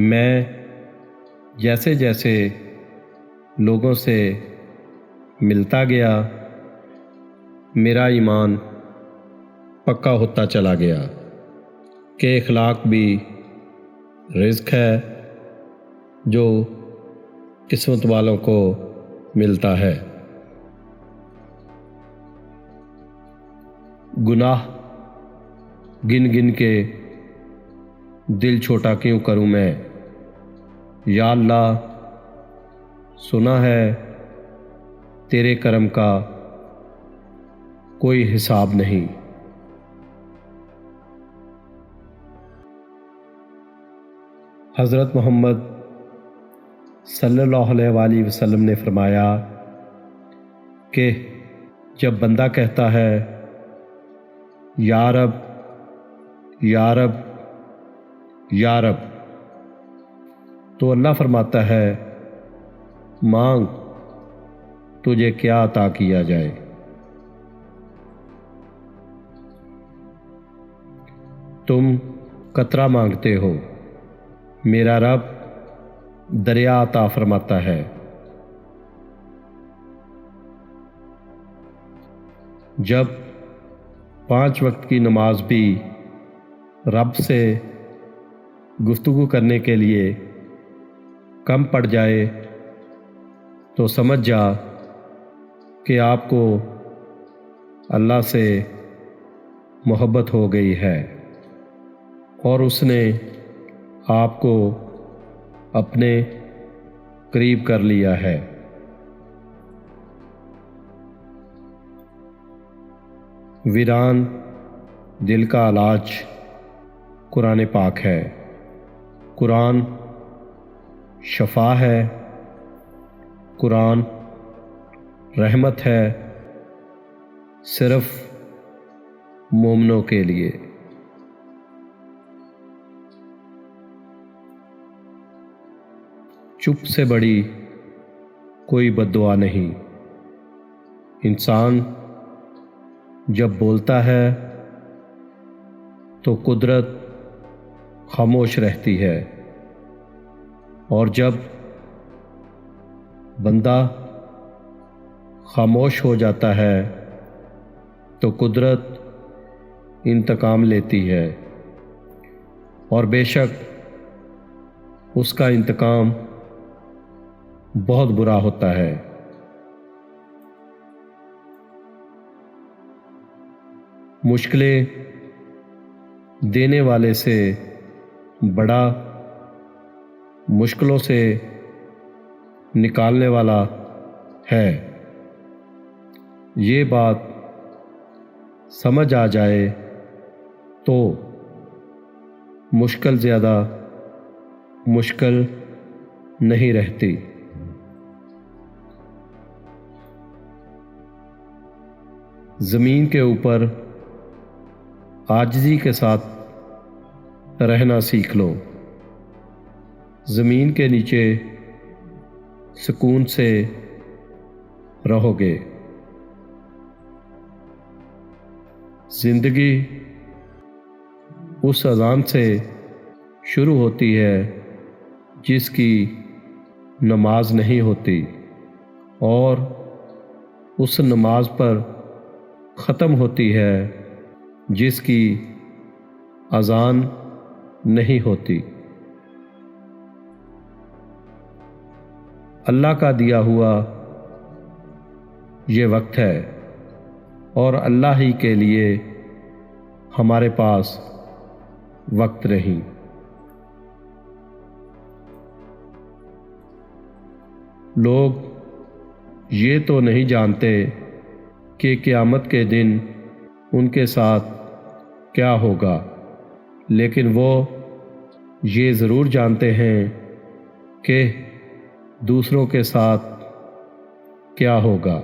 میں جیسے جیسے لوگوں سے ملتا گیا میرا ایمان پکا ہوتا چلا گیا کہ اخلاق بھی رزق ہے جو قسمت والوں کو ملتا ہے۔ گناہ گن گن کے دل چھوٹا کیوں کروں میں، یا اللہ سنا ہے تیرے کرم کا کوئی حساب نہیں۔ حضرت محمد صلی اللہ علیہ وآلہ وسلم نے فرمایا کہ جب بندہ کہتا ہے یا رب یا رب یا رب، تو اللہ فرماتا ہے مانگ تجھے کیا عطا کیا جائے۔ تم قطرہ مانگتے ہو، میرا رب دریا عطا فرماتا ہے۔ جب 5 وقت کی نماز بھی رب سے گفتگو کرنے کے لیے کم پڑ جائے تو سمجھ جا کہ آپ کو اللہ سے محبت ہو گئی ہے اور اس نے آپ کو اپنے قریب کر لیا ہے۔ ویران دل کا علاج قرآن پاک ہے۔ قرآن شفا ہے، قرآن رحمت ہے صرف مومنوں کے لیے۔ چپ سے بڑی کوئی بد دعا نہیں۔ انسان جب بولتا ہے تو قدرت خاموش رہتی ہے، اور جب بندہ خاموش ہو جاتا ہے تو قدرت انتقام لیتی ہے، اور بے شک اس کا انتقام بہت برا ہوتا ہے۔ مشکلیں دینے والے سے بڑا مشکلوں سے نکالنے والا ہے۔ یہ بات سمجھ آ جائے تو مشکل زیادہ مشکل نہیں رہتی۔ زمین کے اوپر عاجزی کے ساتھ رہنا سیکھ لو، زمین کے نیچے سکون سے رہو گے۔ زندگی اس اذان سے شروع ہوتی ہے جس کی نماز نہیں ہوتی، اور اس نماز پر ختم ہوتی ہے جس کی اذان نہیں ہوتی۔ اللہ کا دیا ہوا یہ وقت ہے، اور اللہ ہی کے لیے ہمارے پاس وقت نہیں۔ لوگ یہ تو نہیں جانتے کہ قیامت کے دن ان کے ساتھ کیا ہوگا، لیکن وہ یہ ضرور جانتے ہیں کہ دوسروں کے ساتھ کیا ہوگا۔